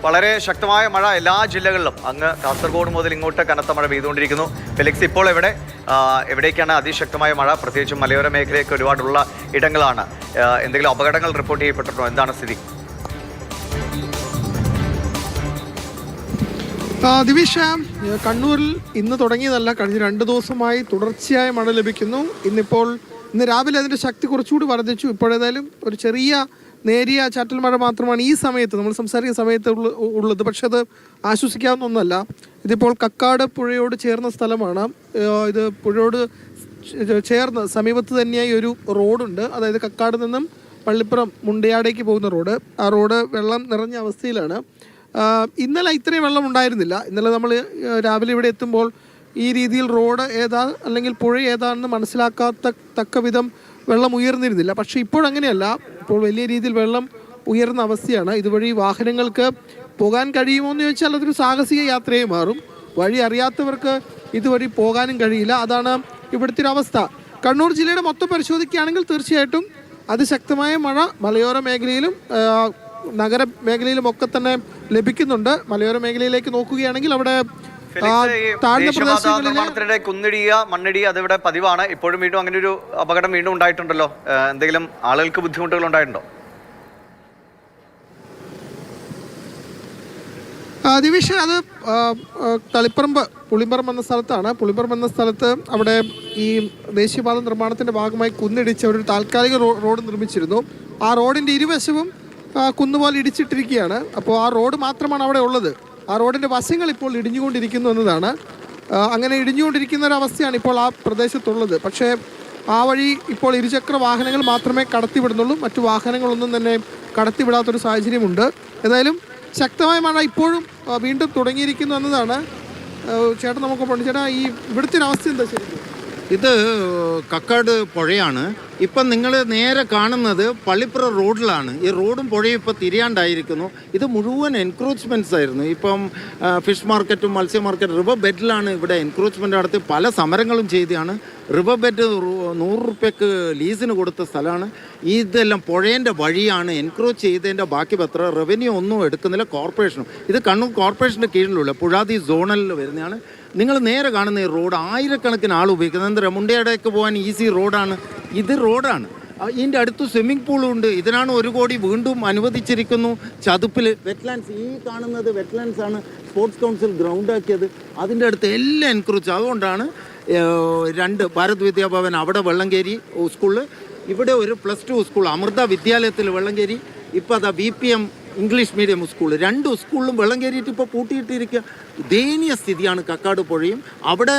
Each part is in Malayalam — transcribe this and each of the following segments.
വളരെ ശക്തമായ മഴ എല്ലാ ജില്ലകളിലും അങ്ങ് കാസർഗോഡ് മുതൽ ഇങ്ങോട്ട് കനത്ത മഴ പെയ്തുകൊണ്ടിരിക്കുന്നു. ഫെലിക്സ്, ഇപ്പോൾ എവിടേക്കാണ് അതിശക്തമായ മഴ? പ്രത്യേകിച്ചും മലയോര മേഖലയൊക്കെ ഒരുപാടുള്ള ഇടങ്ങളാണ്. എന്തെങ്കിലും അപകടങ്ങൾ റിപ്പോർട്ട് ചെയ്യപ്പെട്ടിട്ടുണ്ടോ? എന്താണ് സ്ഥിതി? ദിവിഷ, കണ്ണൂരിൽ ഇന്ന് തുടങ്ങിയതല്ല, കഴിഞ്ഞ 2 ദിവസമായി തുടർച്ചയായ മഴ ലഭിക്കുന്നു. ഇന്ന് രാവിലെ അതിൻ്റെ ശക്തി കുറച്ചുകൂടി വർദ്ധിച്ചു. ഇപ്പോഴേതായാലും ഒരു ചെറിയ നേരിയ ചാറ്റൽ മഴ മാത്രമാണ് ഈ സമയത്ത്, നമ്മൾ സംസാരിക്കുന്ന സമയത്ത് ഉള്ളത്. പക്ഷെ അത് ആശ്വസിക്കാവുന്ന ഒന്നല്ല. ഇതിപ്പോൾ കക്കാട് പുഴയോട് ചേർന്ന സ്ഥലമാണ്. ഇത് പുഴയോട് ചേർന്ന് സമീപത്ത് തന്നെയായി ഒരു റോഡുണ്ട്. അതായത് കക്കാട് നിന്നും പള്ളിപ്പുറം മുണ്ടയാടേക്ക് പോകുന്ന റോഡ്. ആ റോഡ് വെള്ളം നിറഞ്ഞ അവസ്ഥയിലാണ്. ഇന്നലെ ഇത്രയും വെള്ളം ഉണ്ടായിരുന്നില്ല. ഇന്നലെ നമ്മൾ രാവിലെ ഇവിടെ എത്തുമ്പോൾ ഈ രീതിയിൽ റോഡ് ഏതാ അല്ലെങ്കിൽ പുഴ ഏതാണെന്ന് മനസ്സിലാക്കാത്തക്ക വിധം വെള്ളം ഉയർന്നിരുന്നില്ല. പക്ഷേ ഇപ്പോഴങ്ങനെയല്ല. ഇപ്പോൾ വലിയ രീതിയിൽ വെള്ളം ഉയർന്ന അവസ്ഥയാണ്. ഇതുവഴി വാഹനങ്ങൾക്ക് പോകാൻ കഴിയുമോ എന്ന് ചോദിച്ചാൽ അതൊരു സാഹസിക യാത്രയായി മാറും. വഴി അറിയാത്തവർക്ക് ഇതുവഴി പോകാനും കഴിയില്ല. അതാണ് ഇവിടുത്തെ ഒരു അവസ്ഥ. കണ്ണൂർ ജില്ലയുടെ മൊത്തം പരിശോധിക്കുകയാണെങ്കിൽ തീർച്ചയായിട്ടും അതിശക്തമായ മഴ മലയോര മേഖലയിലും നഗര മേഖലയിലും ഒക്കെ തന്നെ ലഭിക്കുന്നുണ്ട്. മലയോര മേഖലയിലേക്ക് നോക്കുകയാണെങ്കിൽ അവിടെ നിർമ്മാണത്തിനിടെ കുന്നിടിയ മണ്ണിടിയ അതിവിടെ പതിവാണ്. ഇപ്പോഴും വീണ്ടും അങ്ങനെ ഒരു അപകടം വീണ്ടും ഉണ്ടായിട്ടുണ്ടല്ലോ. എന്തെങ്കിലും ആളുകൾക്ക് ബുദ്ധിമുട്ടുകൾ ഉണ്ടായിട്ടുണ്ടോ? ദിവിഷ, അത് പുളിമ്പറമ്പ് എന്ന സ്ഥലത്താണ്. പുളിമ്പറമ്പ് എന്ന സ്ഥലത്ത് അവിടെ ഈ ദേശീയപാത നിർമ്മാണത്തിന്റെ ഭാഗമായി കുന്നിടിച്ച ഒരു താൽക്കാലിക റോഡ് നിർമ്മിച്ചിരുന്നു. ആ റോഡിന്റെ ഇരുവശവും കുന്നുപോലെ ഇടിച്ചിട്ടിരിക്കുകയാണ്. അപ്പോൾ ആ റോഡ് മാത്രമാണ് അവിടെ ഉള്ളത്. ആ റോഡിൻ്റെ വശങ്ങൾ ഇപ്പോൾ ഇടിഞ്ഞുകൊണ്ടിരിക്കുന്നു എന്നതാണ്. അങ്ങനെ ഇടിഞ്ഞുകൊണ്ടിരിക്കുന്ന ഒരു അവസ്ഥയാണ് ഇപ്പോൾ ആ പ്രദേശത്തുള്ളത്. പക്ഷേ ആ വഴി ഇപ്പോൾ ഇരുചക്ര വാഹനങ്ങൾ മാത്രമേ കടത്തിവിടുന്നുള്ളൂ. മറ്റു വാഹനങ്ങളൊന്നും തന്നെ കടത്തിവിടാത്തൊരു സാഹചര്യമുണ്ട്. ഏതായാലും ശക്തമായ മഴ ഇപ്പോഴും വീണ്ടും തുടങ്ങിയിരിക്കുന്നു എന്നതാണ്. ചേട്ടൻ നമുക്ക് പറഞ്ഞു, ചേട്ടാ ഈ ഇവിടുത്തെ ഒരു അവസ്ഥ എന്താ ശരിക്കും? ഇത് കക്കാട് പുഴയാണ്. ഇപ്പം നിങ്ങൾ നേരെ കാണുന്നത് പള്ളിപ്പുറ റോഡിലാണ്. ഈ റോഡും പുഴയും ഇപ്പോൾ തിരിയാണ്ടായിരിക്കുന്നു. ഇത് മുഴുവൻ എൻക്രോച്ച്മെൻറ്റ്സ് ആയിരുന്നു. ഇപ്പം ഫിഷ് മാർക്കറ്റും മത്സ്യ മാർക്കറ്റും റിവർ ബെഡിലാണ് ഇവിടെ എൻക്രോച്ച്മെൻറ്റ് നടത്തി പല സമരങ്ങളും ചെയ്തതാണ്. റിവർ ബെഡ് 100 രൂപയ്ക്ക് ലീസിന് കൊടുത്ത സ്ഥലമാണ്. ഇതെല്ലാം പുഴേൻ്റെ വഴിയാണ്. എൻക്രോച്ച് ചെയ്തതിൻ്റെ ബാക്കി പത്ര റവന്യൂ ഒന്നും എടുക്കുന്നില്ല, കോർപ്പറേഷനും. ഇത് കണ്ണൂർ കോർപ്പറേഷൻ്റെ കീഴിലുള്ള പുഴാതി സോണലിൽ വരുന്നതാണ്. നിങ്ങൾ നേരെ കാണുന്ന ഈ റോഡ് ആയിരക്കണക്കിന് ആൾ ഉപയോഗിക്കുന്നത്. എന്താ പറയുക, മുണ്ടയാടേക്ക് പോകാൻ ഈസി റോഡാണ്. ഇത് റോഡാണ്. ഇതിൻ്റെ അടുത്ത് സ്വിമ്മിംഗ് പൂളും ഉണ്ട്. ഇതിനാണ് 1 കോടി വീണ്ടും അനുവദിച്ചിരിക്കുന്നു. ചതുപ്പിൽ വെറ്റ്ലാൻഡ്സ്, ഈ കാണുന്നത് വെറ്റ്ലാൻഡ്സ് ആണ്. സ്പോർട്സ് കൗൺസിൽ ഗ്രൗണ്ടാക്കിയത്. അതിൻ്റെ അടുത്ത് എല്ലാം എൻക്രോച്ച്. അതുകൊണ്ടാണ് 2 ഭാരത് വിദ്യാഭവൻ അവിടെ വെള്ളം കയറി സ്കൂളിൽ. ഇവിടെ ഒരു +2 സ്കൂൾ അമൃത വിദ്യാലയത്തിൽ വെള്ളം കയറി. ഇപ്പോൾ അതാ VPM ഇംഗ്ലീഷ് മീഡിയം സ്കൂൾ 2 സ്കൂളിലും വെള്ളം കയറിയിട്ട് ഇപ്പോൾ പൂട്ടിയിട്ടിരിക്കുക. ദയനീയ സ്ഥിതിയാണ് കക്കാട് പുഴയും. അവിടെ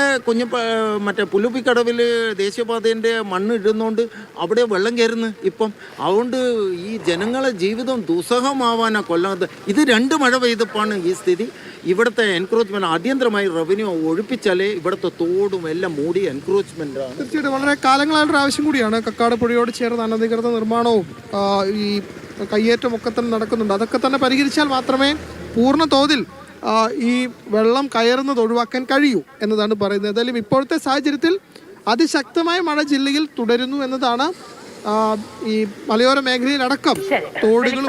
മറ്റേ പുല്ലുപ്പിക്കടവിൽ ദേശീയപാതേൻ്റെ മണ്ണ് ഇടുന്നതുകൊണ്ട് അവിടെ വെള്ളം കയറുന്നു ഇപ്പം. അതുകൊണ്ട് ഈ ജനങ്ങളെ ജീവിതം ദുസ്സഹമാവാനാണ് കൊല്ലാതെ. ഇത് 2 മഴ പെയ്തപ്പോഴാണ് ഈ സ്ഥിതി. ഇവിടുത്തെ എൻക്രോച്ച്മെന്റ് അടിയന്തരമായി റവന്യൂ ഒഴിപ്പിച്ചാലേ ഇവിടുത്തെ തോടും എല്ലാം മൂടി എൻക്രോച്ച്മെന്റാണ്. തീർച്ചയായിട്ടും വളരെ കാലങ്ങളായിട്ടുള്ള ആവശ്യം കൂടിയാണ്. കക്കാട് പുഴയോട് ചേർന്ന് അനധികൃത നിർമ്മാണവും ഈ കയ്യേറ്റം ഒക്കെ തന്നെ നടക്കുന്നുണ്ട്. അതൊക്കെ തന്നെ പരിഹരിച്ചാൽ മാത്രമേ പൂർണ്ണ തോതിൽ ഈ വെള്ളം കയറുന്നത് ഒഴിവാക്കാൻ കഴിയൂ എന്നതാണ് പറയുന്നത്. ഏതായാലും ഇപ്പോഴത്തെ സാഹചര്യത്തിൽ അതിശക്തമായ മഴ ജില്ലയിൽ തുടരുന്നു എന്നതാണ് ഈ മലയോര മേഖലയിലടക്കം തോടുകളും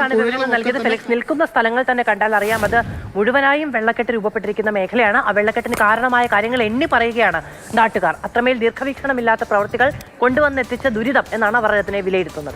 നിൽക്കുന്ന സ്ഥലങ്ങൾ തന്നെ കണ്ടാൽ അറിയാം അത് മുഴുവനായും വെള്ളക്കെട്ട് രൂപപ്പെട്ടിരിക്കുന്ന മേഖലയാണ്. ആ വെള്ളക്കെട്ടിന് കാരണമായ കാര്യങ്ങൾ എണ്ണി പറയുകയാണ് നാട്ടുകാർ. അത്രമേൽ ദീർഘവീക്ഷണമില്ലാത്ത പ്രവൃത്തികൾ കൊണ്ടുവന്നെത്തിച്ച ദുരിതം എന്നാണ് അവർ അതിനെ വിലയിരുത്തുന്നത്.